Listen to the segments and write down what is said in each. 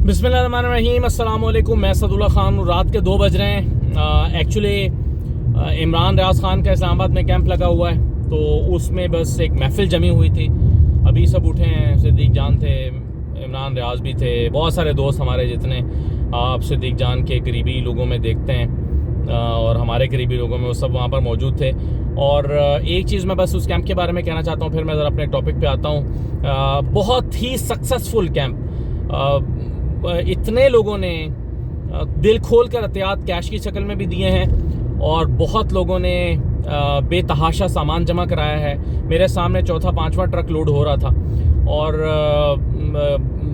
बिस्मिल्लाहिर्रहमानिर्रहीम, अस्सलाम वालेकुम। मैं सदुल्ला खान। रात के 2 बज रहे हैं। एक्चुअली इमरान रियाज खान का इस्लामाबाद में कैंप लगा हुआ है, तो उसमें बस एक महफिल जमी हुई थी। अभी सब उठे हैं। सिद्दीक जान थे, इमरान रियाज भी थे, बहुत सारे दोस्त हमारे जितने आप सिद्दीक जान के करीबी लोगों में देखते हैं और हमारे करीबी लोगों में, वो सब वहाँ पर मौजूद थे। और एक चीज़ मैं बस उस कैंप के बारे में कहना चाहता हूँ, फिर मैं ज़रा अपने टॉपिक पे आता हूँ। बहुत ही सक्सेसफुल कैंप। इतने लोगों ने दिल खोल कर एहतियात कैश की शक्ल में भी दिए हैं और बहुत लोगों ने बेतहाशा सामान जमा कराया है। मेरे सामने चौथा पांचवा ट्रक लोड हो रहा था और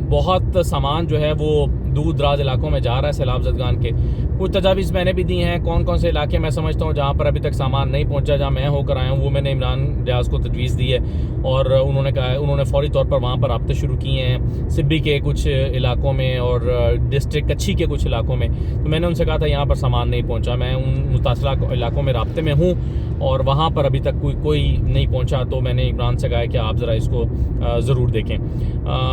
बहुत सामान जो है वो दूर दराज इलाकों में जा रहा है सैलाब ज़दगान के। कुछ तजावीज़ मैंने भी दी हैं, कौन कौन से इलाके मैं समझता हूँ जहाँ पर अभी तक सामान नहीं पहुँचा, जहाँ मैं होकर आया हूँ, वो मैंने इमरान रियाज को तजवीज़ दी है और उन्होंने कहा, उन्होंने फौरी तौर पर वहाँ पर राब्ते शुरू किए हैं सिब्बी के कुछ इलाकों में और डिस्ट्रिक्ट कच्छी के कुछ इलाकों में। तो मैंने उनसे कहा था यहाँ पर सामान नहीं पहुँचा, मैं उन मुतासरा इलाकों में राब्ते में हूँ और वहाँ पर अभी तक कोई नहीं पहुँचा। तो मैंने इमरान से कहा कि आप ज़रा इसको ज़रूर देखें।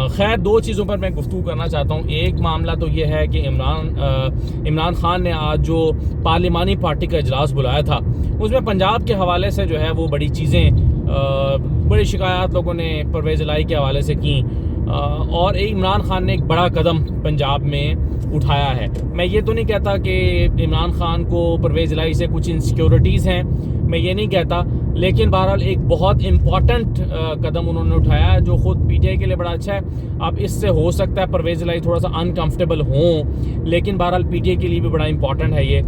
खैर, 2 चीज़ों पर मैं गुफ्तगू करना चाहता हूँ। एक मामला तो ये है कि इमरान खान ने आज जो पार्लिमानी पार्टी का इजलास बुलाया था, उसमें पंजाब के हवाले से जो है वो बड़ी चीज़ें, बड़ी शिकायत लोगों ने परवेज़ इलाही के हवाले से की और इमरान खान ने एक बड़ा कदम पंजाब में उठाया है। मैं ये तो नहीं कहता कि इमरान खान को परवेज़ इलाही से कुछ इनसिक्योरिटीज़ हैं, मैं ये नहीं कहता, लेकिन बहरहाल एक बहुत इम्पॉर्टेंट कदम उन्होंने उठाया जो ख़ुद पीटीआई के लिए बड़ा अच्छा है। अब इससे हो सकता है परवेज़ इलाही थोड़ा सा अनकंफर्टेबल हों, लेकिन बहरहाल पीटीआई के लिए भी बड़ा इम्पॉर्टेंट है ये।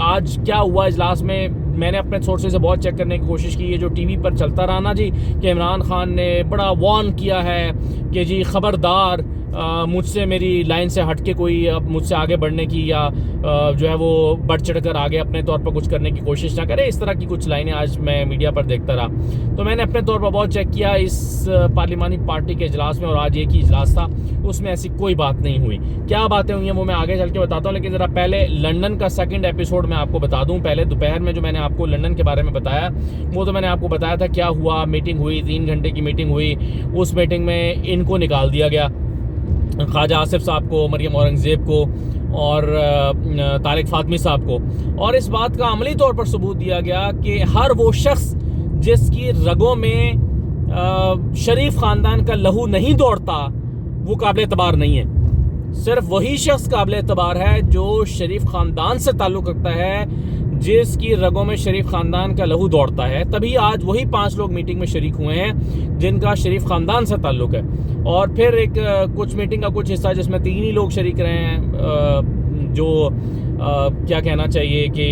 आज क्या हुआ इजलास में, मैंने अपने सोर्सेज से बहुत चेक करने की कोशिश की है। जो टीवी पर चलता रहा ना जी कि इमरान खान ने बड़ा वार्न किया है कि जी ख़बरदार मुझसे, मेरी लाइन से हट के कोई मुझसे आगे बढ़ने की या जो है वो बढ़ चढ़ कर आगे अपने तौर पर कुछ करने की कोशिश ना करे, इस तरह की कुछ लाइनें आज मैं मीडिया पर देखता रहा। तो मैंने अपने तौर पर बहुत चेक किया इस पार्लिमानी पार्टी के इजलास में, और आज एक ही इजलास था, उसमें ऐसी कोई बात नहीं हुई। क्या बातें हुई हैं वो मैं आगे चल के बताता हूँ, लेकिन ज़रा पहले लंदन का 2nd एपिसोड मैं आपको बता दूँ। पहले दोपहर में जो मैंने आपको लंदन के बारे में बताया, वो तो मैंने आपको बताया था क्या हुआ। मीटिंग हुई, 3 घंटे की मीटिंग हुई। उस मीटिंग में इनको निकाल दिया गया, ख्वाजा आसिफ साहब को, मरियम औरंगज़ेब को और तारिक फातमी साहब को। और इस बात का अमली तौर पर सबूत दिया गया कि हर वो शख्स जिसकी रगों में शरीफ ख़ानदान का लहू नहीं दौड़ता, वो काबिल एतबार नहीं है। सिर्फ वही शख्स काबिल एतबार है जो शरीफ ख़ानदान से ताल्लुक़ रखता है, जिसकी रगों में शरीफ ख़ानदान का लहू दौड़ता है। तभी आज वही 5 लोग मीटिंग में शरीक हुए हैं जिनका शरीफ ख़ानदान से ताल्लुक़ है। और फिर एक कुछ मीटिंग का कुछ हिस्सा जिसमें 3 ही लोग शरीक रहे हैं, जो क्या कहना चाहिए कि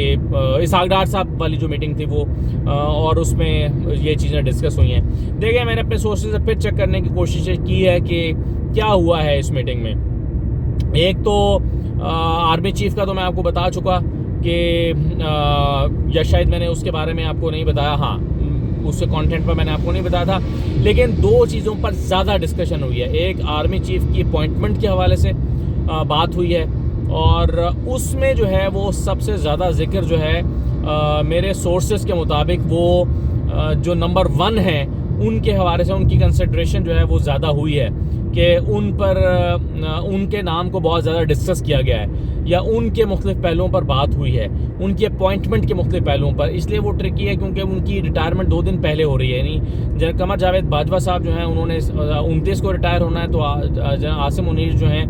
इसहाक डार साहब वाली जो मीटिंग थी वो, और उसमें ये चीज़ें डिस्कस हुई हैं। देखिए, मैंने अपने सोर्सेज से फिर चेक करने की कोशिश की है कि क्या हुआ है इस मीटिंग में। एक तो आर्मी चीफ का तो मैं आपको बता चुका कि या शायद मैंने उसके बारे में आपको नहीं बताया, हाँ उसके कंटेंट पर मैंने आपको नहीं बताया था, लेकिन 2 चीज़ों पर ज़्यादा डिस्कशन हुई है। एक आर्मी चीफ की अपॉइंटमेंट के हवाले से बात हुई है और उसमें जो है वो सबसे ज़्यादा जिक्र जो है मेरे सोर्सेज के मुताबिक वो जो नंबर 1 हैं उनके हवाले से, उनकी कंसिडरेशन जो है वो ज़्यादा हुई है कि उन पर उनके नाम को बहुत ज़्यादा डिस्कस किया गया है या उनके मुख्तलिफ पहलुओं पर बात हुई है, उनकी अपॉइंटमेंट के मुख्तलिफ पहलुओं पर। इसलिए वो ट्रिकी है क्योंकि उनकी रिटायरमेंट 2 दिन पहले हो रही है। यानी कमर जावेद बाजवा साहब जो हैं उन्होंने 29 को रिटायर होना है, तो आसिम मुनीर जो हैं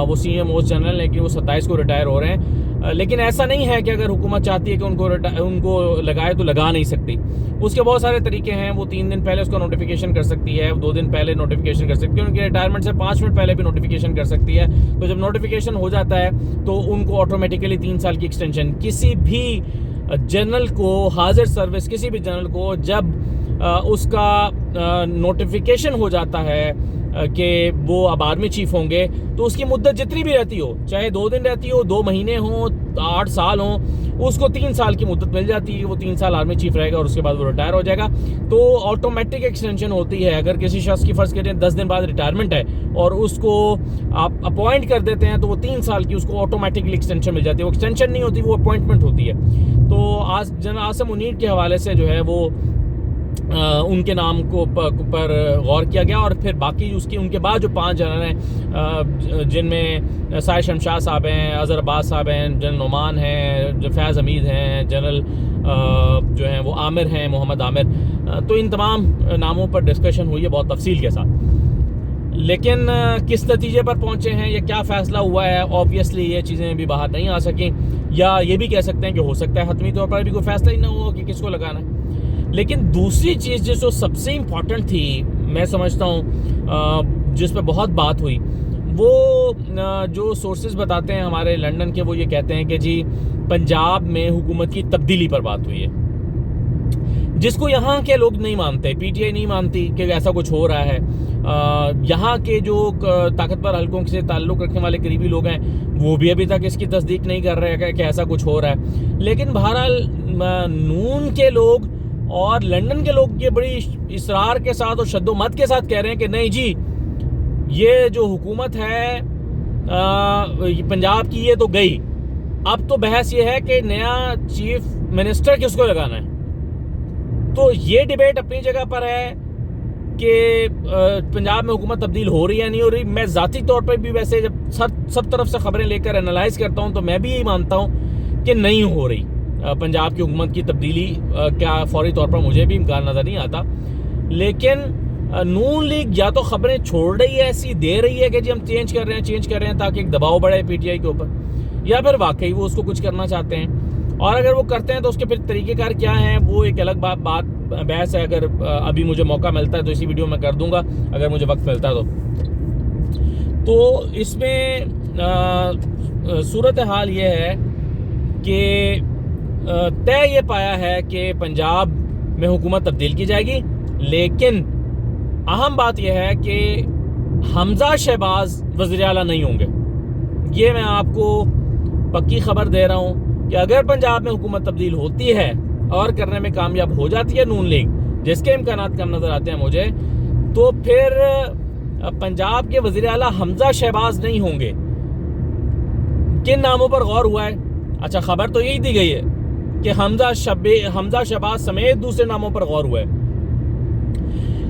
वो सीनियर मोस्ट जनरल, लेकिन वो 27 को रिटायर हो रहे हैं। लेकिन ऐसा नहीं है कि अगर हुकूमत चाहती है कि उनको लगाए तो लगा नहीं सकती। उसके बहुत सारे तरीके हैं। वो 3 दिन पहले उसका नोटिफिकेशन कर सकती है, 2 दिन पहले नोटिफिकेशन कर सकती है, उनके रिटायरमेंट से 5 मिनट पहले भी नोटिफिकेशन कर सकती है। तो जब नोटिफिकेशन हो जाता है तो उनको ऑटोमेटिकली 3 साल की एक्सटेंशन, किसी भी जनरल को, हाजिर सर्विस किसी भी जनरल को जब उसका नोटिफिकेशन हो जाता है कि वो अब आर्मी चीफ होंगे, तो उसकी मुद्दत जितनी भी रहती हो, चाहे 2 दिन रहती हो, 2 महीने हो, 8 साल हो, उसको 3 साल की मुद्दत मिल जाती है कि वो 3 साल आर्मी चीफ रहेगा और उसके बाद वो रिटायर हो जाएगा। तो ऑटोमेटिक एक्सटेंशन होती है। अगर किसी शख्स की फ़र्ज़ करें 10 दिन बाद रिटायरमेंट है और उसको आप अपॉइंट कर देते हैं तो वो 3 साल की उसको ऑटोमेटिकली एक्सटेंशन मिल जाती है। वो एक्सटेंशन नहीं होती, वो अपॉइंटमेंट होती है। तो आज जनरल आसिम मुनीर के हवाले से जो है वो उनके नाम को पर गौर किया गया। और फिर बाकी उनके बाद जो 5 जनरल हैं, जिनमें साहिर शमशाद साहब हैं, अज़हर अब्बास साहब हैं, जनरल नोमान हैं, जो फैज़ हमीद हैं, जनरल जो हैं वो आमिर हैं, मोहम्मद आमिर, तो इन तमाम नामों पर डिस्कशन हुई है बहुत तफसील के साथ। लेकिन किस नतीजे पर पहुँचे हैं या क्या फ़ैसला हुआ है, ऑब्वियसली ये चीज़ें भी बाहर नहीं आ सकें, या ये भी कह सकते हैं कि हो सकता है हतमी तौर पर भी कोई फ़ैसला ही ना हुआ कि किसको लगाना है। लेकिन दूसरी चीज़ जो सबसे इम्पॉर्टेंट थी, मैं समझता हूँ, जिस पर बहुत बात हुई, वो जो सोर्सेज बताते हैं हमारे लंदन के, वो ये कहते हैं कि जी पंजाब में हुकूमत की तब्दीली पर बात हुई है, जिसको यहाँ के लोग नहीं मानते। पीटीआई नहीं मानती कि ऐसा कुछ हो रहा है। यहाँ के जो ताकतवर हलकों से ताल्लुक़ रखने वाले करीबी लोग हैं, वो भी अभी तक इसकी तस्दीक नहीं कर रहे हैं कि ऐसा कुछ हो रहा है। लेकिन बहरहाल नून के लोग और लंदन के लोग ये बड़ी इसरार के साथ और शद्दोमत के साथ कह रहे हैं कि नहीं जी, ये जो हुकूमत है पंजाब की, ये तो गई। अब तो बहस ये है कि नया चीफ मिनिस्टर किसको लगाना है। तो ये डिबेट अपनी जगह पर है कि पंजाब में हुकूमत तब्दील हो रही है नहीं हो रही। मैं ज़ाती तौर पर भी वैसे जब सब तरफ से खबरें लेकर एनालाइज करता हूँ, तो मैं भी यही मानता हूँ कि नहीं हो रही पंजाब की हुकूमत की तब्दीली। क्या फौरी तौर पर मुझे भी इम्कान नज़र नहीं आता। लेकिन नून लीग या तो खबरें छोड़ रही है, ऐसी दे रही है कि जी हम चेंज कर रहे हैं ताकि एक दबाव बढ़े पीटीआई के ऊपर, या फिर वाकई वो उसको कुछ करना चाहते हैं। और अगर वो करते हैं तो उसके फिर तरीक़ेकार क्या हैं, वो एक अलग बहस है। अगर अभी मुझे मौका मिलता है तो इसी वीडियो में कर दूंगा, अगर मुझे वक्त मिलता है तो इसमें सूरत हाल ये है कि तय ये पाया है कि पंजाब में हुकूमत तब्दील की जाएगी। लेकिन अहम बात यह है कि हमजा शहबाज वज़ीर आला नहीं होंगे। ये मैं आपको पक्की खबर दे रहा हूँ कि अगर पंजाब में हुकूमत तब्दील होती है और करने में कामयाब हो जाती है नून लीग, जिसके इम्कानात कम नज़र आते हैं मुझे, तो फिर पंजाब के वज़ीर आला हमजा शहबाज नहीं होंगे। किन नामों पर गौर हुआ है? अच्छा, खबर तो यही दी गई है कि हमजा शहबाज समेत दूसरे नामों पर गौर हुआ है।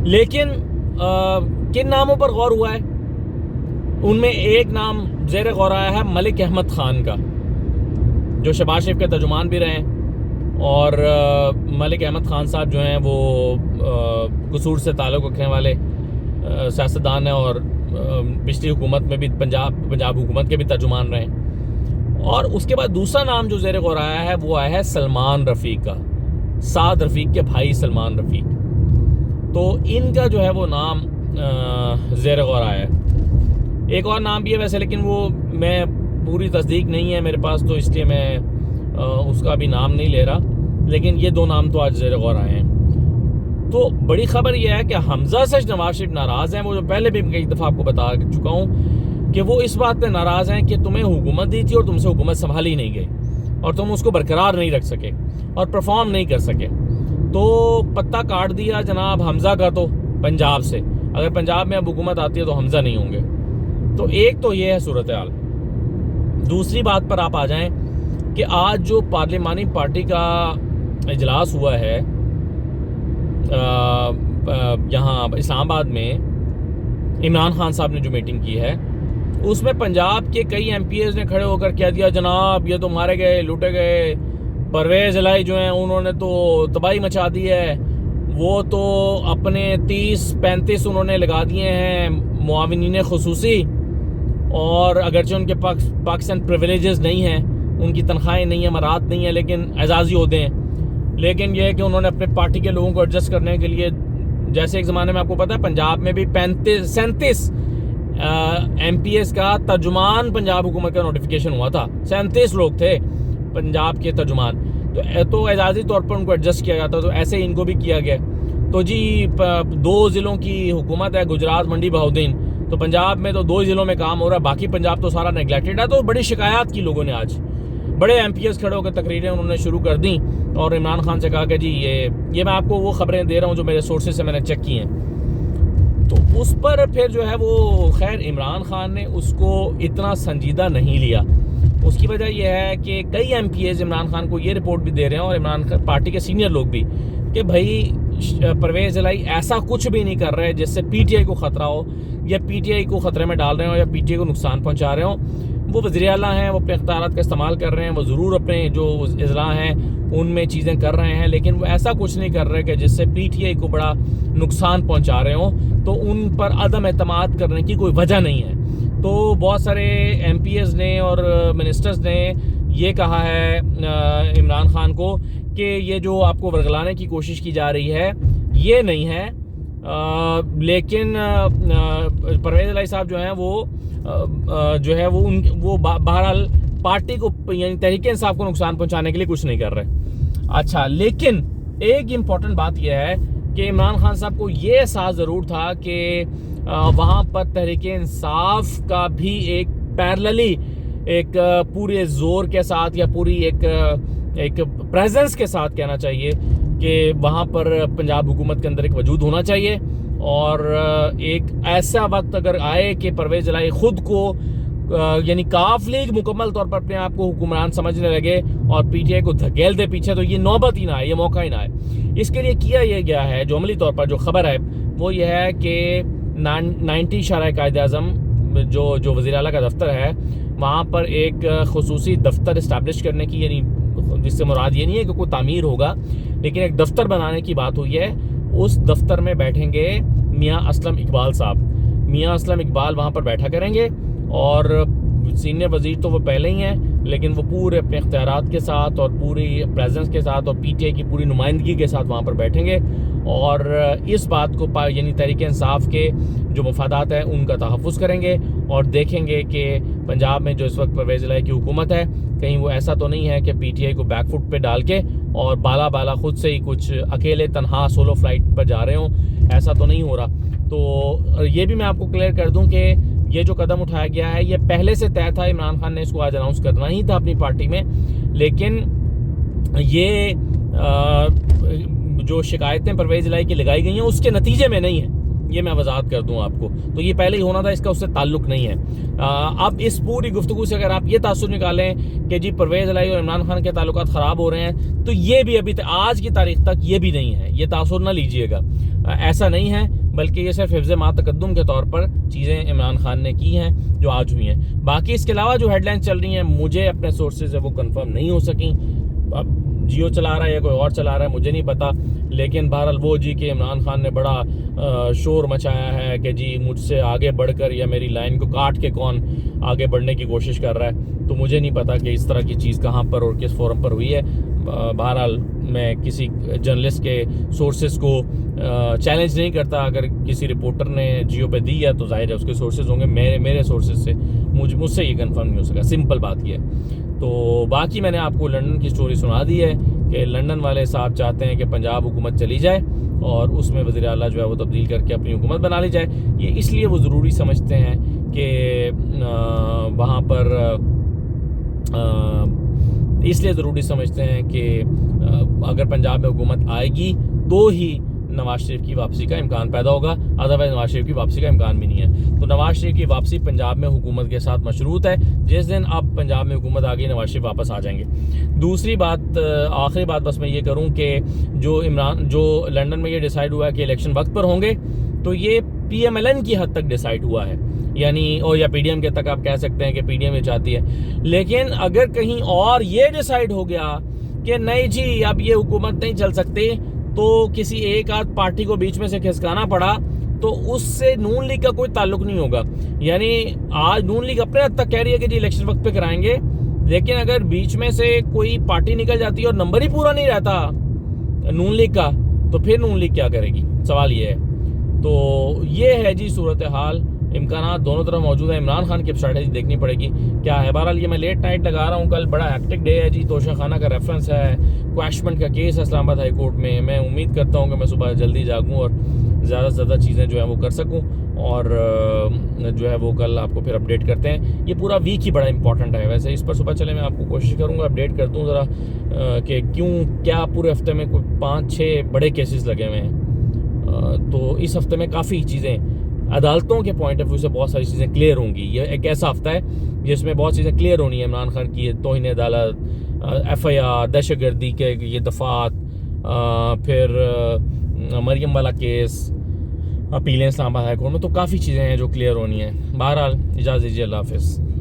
लेकिन किन नामों पर गौर हुआ है? उनमें एक नाम ज़ेर गौर आया है मलिक अहमद ख़ान का, जो शहबाज शरीफ के तर्जुमान भी रहे हैं। और मलिक अहमद ख़ान साहब जो हैं वो कसूर से ताल्लुक़ रखने वाले सियासतदान हैं और पिछली हुकूमत में भी पंजाब हुकूमत के भी तर्जुमान रहे हैं। और उसके बाद दूसरा नाम जो ज़ेर गौर आया है वो आया है सलमान रफ़ीक का, साद रफ़ीक के भाई सलमान रफ़ीक। तो इनका जो है वो नाम ज़ेर गौर आया है। एक और नाम भी है वैसे, लेकिन वो मैं पूरी तस्दीक नहीं है मेरे पास, तो इसलिए मैं उसका भी नाम नहीं ले रहा। लेकिन ये 2 नाम तो आज ज़ेर गौर आए हैं। तो बड़ी खबर यह है कि हमजा से नवाज शरीफ नाराज़ हैं। वो जो पहले भी कई दफ़ा आपको बता चुका हूँ कि वो इस बात पे नाराज़ हैं कि तुम्हें हुकूमत दी थी और तुमसे हुकूमत संभाली नहीं गई और तुम उसको बरकरार नहीं रख सके और परफॉर्म नहीं कर सके। तो पत्ता काट दिया जनाब हमजा का तो पंजाब से। अगर पंजाब में अब हुकूमत आती है तो हमजा नहीं होंगे। तो एक तो ये है सूरत हाल। दूसरी बात पर आप आ जाएं कि आज जो पार्लिमानी पार्टी का इजलास हुआ है यहाँ इस्लामाबाद में, इमरान खान साहब ने जो मीटिंग की है, उसमें पंजाब के कई MPs ने खड़े होकर कह दिया जनाब ये तो मारे गए, लूटे गए, परवेज़ इलाही जो हैं उन्होंने तो तबाही मचा दी है, वो तो अपने 30-35 उन्होंने लगा दिए हैं मुआविनीन खुसूसी, और अगरचे उनके पाकिस्तान प्रिविलेजेस नहीं हैं, उनकी तनख्वाहें नहीं हैं, मरात नहीं है, लेकिन एजाज़ी ओहदे हैं। लेकिन यह है कि उन्होंने अपने पार्टी के लोगों को एडजस्ट करने के लिए, जैसे एक ज़माने में आपको पता है पंजाब में भी 37 MPs का तर्जुमान पंजाब हुकूमत का नोटिफिकेशन हुआ था। 37 लोग थे पंजाब के तर्जुमान, तो एजाज़ी तौर पर उनको एडजस्ट किया जाता। तो ऐसे इनको भी किया गया। तो जी 2 ज़िलों की हुकूमत है, गुजरात, मंडी, बहाउद्दीन। तो पंजाब में तो 2 ज़िलों में काम हो रहा है, बाकी पंजाब तो सारा नेगलेक्टेड है। तो बड़ी शिकायत की लोगों ने, आज बड़े MPs खड़े होकर तकरीरें उन्होंने शुरू कर दी और इमरान खान से कहा कि जी ये मैं आपको वो खबरें दे रहा हूँ जो मेरे सोर्सेज से मैंने चेक की हैं। तो उस पर फिर जो है वो खैर इमरान खान ने उसको इतना संजीदा नहीं लिया। उसकी वजह यह है कि कई MPs इमरान खान को ये रिपोर्ट भी दे रहे हैं, और इमरान खान पार्टी के सीनियर लोग भी, कि भाई परवेज़ इलाही ऐसा कुछ भी नहीं कर रहे जिससे पीटीआई को ख़तरा हो या पीटीआई को ख़तरे में डाल रहे हो या पीटीआई को नुकसान पहुंचा रहे हो। वो वज़ीर आला हैं, वो अपने इख्तियारात का इस्तेमाल कर रहे हैं, वो ज़रूर अपने जो इज़ला हैं उनमें चीज़ें कर रहे हैं, लेकिन वो ऐसा कुछ नहीं कर रहे कि जिससे पीटीआई को बड़ा नुकसान पहुंचा रहे हो। तो उन पर अदम एतमाद करने की कोई वजह नहीं है। तो बहुत सारे एमपीएस ने और मिनिस्टर्स ने ये कहा है इमरान खान को कि ये जो आपको वर्गलाने की कोशिश की जा रही है ये नहीं है, लेकिन परवेज़ इलाही साहब जो हैं वो बहरहाल पार्टी को यानी तहरीक इंसाफ को नुकसान पहुंचाने के लिए कुछ नहीं कर रहे। अच्छा, लेकिन एक इम्पॉर्टेंट बात यह है कि इमरान खान साहब को ये एहसास ज़रूर था कि वहाँ पर तहरीक इंसाफ का भी एक पैरेलली एक पूरे ज़ोर के साथ या पूरी एक प्रेजेंस के साथ कहना चाहिए कि वहाँ पर पंजाब हुकूमत के अंदर एक वजूद होना चाहिए। और एक ऐसा वक्त अगर आए कि परवेज़ इलाही खुद को यानी काफ लीग मुकम्मल तौर पर अपने आप को हुक्मरान समझने लगे और पीटीआई को धकेल दे पीछे, तो ये नौबत ही ना आए, ये मौका ही ना आए। इसके लिए किया यह गया है, जो अमली तौर पर जो खबर है वो ये है कि 90 शरह कायद-ए-आज़म जो वज़ीर आला का दफ्तर है वहाँ पर एक खुसूसी दफ्तर इस्टेब्लिश करने की, यानी जिससे मुराद ये नहीं है कि कोई तामीर होगा, लेकिन एक दफ्तर बनाने की बात हुई है। उस दफ्तर में बैठेंगे मियाँ असलम इकबाल साहब। मियाँ असलम इकबाल वहाँ पर बैठा करेंगे और सीनियर वज़ीर तो वो पहले ही हैं, लेकिन वो पूरे अपने इख्तियारात के साथ और पूरी प्रेजेंस के साथ और पीटीआई की पूरी नुमाइंदगी के साथ वहाँ पर बैठेंगे और इस बात को यानी तहरीक इंसाफ के जो मफादात हैं उनका तहफ़्फ़ुज़ करेंगे और देखेंगे कि पंजाब में जो इस वक्त परवेज़ इलाही की हुकूमत है कहीं वो ऐसा तो नहीं है कि पीटीआई को बैकफुट पे डाल के और बाला खुद से ही कुछ अकेले तनहा सोलो फ्लाइट पर जा रहे हों, ऐसा तो नहीं हो रहा। तो ये भी मैं आपको क्लियर कर दूं कि ये जो कदम उठाया गया है ये पहले से तय था, इमरान खान ने इसको आज अनाउंस करना ही था अपनी पार्टी में, लेकिन ये जो शिकायतें परवेज़ इलाही की लगाई गई हैं उसके नतीजे में नहीं है, ये मैं वजाहत कर दूं आपको। तो ये पहले ही होना था, इसका उससे ताल्लुक नहीं है। अब इस पूरी गुफ्तगू से अगर आप ये तासुर निकालें कि जी परवेज़ इलाही और इमरान खान के ताल्लुकात ख़राब हो रहे हैं, तो ये भी अभी आज की तारीख तक ये भी नहीं है, ये तासुर ना लीजिएगा, ऐसा नहीं है, बल्कि ये सिर्फ हिफ्ज़ मा तकद्दुम के तौर पर चीज़ें इमरान खान ने की हैं जो आज हुई हैं। बाकी इसके अलावा जो हेडलाइंस चल रही हैं मुझे अपने सोर्सेज से वो कंफर्म नहीं हो सकी। अब जियो चला रहा है या कोई और चला रहा है मुझे नहीं पता, लेकिन बहरहाल वो जी कि इमरान खान ने बड़ा शोर मचाया है कि जी मुझसे आगे बढ़कर या मेरी लाइन को काट के कौन आगे बढ़ने की कोशिश कर रहा है, तो मुझे नहीं पता कि इस तरह की चीज़ कहाँ पर और किस फोरम पर हुई है। बहरहाल मैं किसी जर्नलिस्ट के सोर्सेज को चैलेंज नहीं करता, अगर किसी रिपोर्टर ने जियो पे दी है तो जाहिर है उसके सोर्सेज होंगे, मेरे सोर्सेज से मुझसे ये कंफर्म नहीं हो सका, सिंपल बात ये है। तो बाकी मैंने आपको लंदन की स्टोरी सुना दी है कि लंदन वाले साहब चाहते हैं कि पंजाब हुकूमत चली जाए और उसमें वज़ीर आला जो है वो तब्दील करके अपनी हुकूमत बना ली जाए। ये इसलिए वो ज़रूरी समझते हैं कि वहाँ पर इसलिए ज़रूरी समझते हैं कि अगर पंजाब में हुकूमत आएगी तो ही नवाज शरीफ की वापसी का इम्कान पैदा होगा, अदरवाइज नवाज शरीफ की वापसी का इम्कान भी नहीं है। तो नवाज शरीफ की वापसी पंजाब में हुकूमत के साथ मशरूत है, जिस दिन अब पंजाब में हुकूमत आ गई नवाज शरीफ वापस आ जाएंगे। दूसरी बात, आखिरी बात बस मैं ये करूं कि जो लंदन में ये डिसाइड हुआ है कि इलेक्शन वक्त पर होंगे, तो ये PMLN की हद तक डिसाइड हुआ है, यानी और या PDM के तक आप कह सकते हैं कि PDM ये चाहती है। लेकिन अगर कहीं और ये डिसाइड हो गया कि नहीं जी अब ये हुकूमत नहीं चल सकती, तो किसी एक आध पार्टी को बीच में से खिसकाना पड़ा, तो उससे नून लीग का कोई ताल्लुक नहीं होगा। यानी आज नून लीग अपने हद तक कह रही है कि जी इलेक्शन वक्त पे कराएंगे, लेकिन अगर बीच में से कोई पार्टी निकल जाती है और नंबर ही पूरा नहीं रहता नून लीग का, तो फिर नून लीग क्या करेगी, सवाल ये है। तो ये है जी सूरत हाल, इम्कानात दोनों तरफ मौजूद है। इमरान खान की स्ट्रैटेजी देखनी पड़ेगी क्या है। बहरहाल ये मैं लेट नाइट लगा रहा हूँ, कल बड़ा हेक्टिक डे है जी, तोशा खाना का रेफरेंस है, क्वैशमेंट का केस है इस्लामाबाद हाई कोर्ट में। मैं उम्मीद करता हूँ कि मैं सुबह जल्दी जागूँ और ज़्यादा से ज़्यादा चीज़ें जो है वो कर सकूँ, और जो है वो कल आपको फिर अपडेट करते हैं। ये पूरा वीक ही बड़ा इंपॉर्टेंट है, वैसे इस पर सुबह चले मैं आपको कोशिश करूँगा अपडेट कर दूँ ज़रा कि क्या पूरे हफ्ते में कोई 5-6 बड़े केसेस लगे हुए हैं। तो इस हफ्ते में काफ़ी चीज़ें अदालतों के पॉइंट ऑफ व्यू से बहुत सारी चीज़ें क्लियर होंगी। ये एक ऐसा हफ्ता है जिसमें बहुत चीज़ें क्लियर होनी है। इमरान खान की तौहीन अदालत, FIR, दहशतगर्दी के ये दफ़ात, फिर मरियम वाला केस, अपीलें इस्लामाबाद हाई कोर्ट में, तो काफ़ी चीज़ें हैं जो क्लियर होनी है। बहरहाल इजाज़त दीजिए, अल्लाह हाफ़िज़।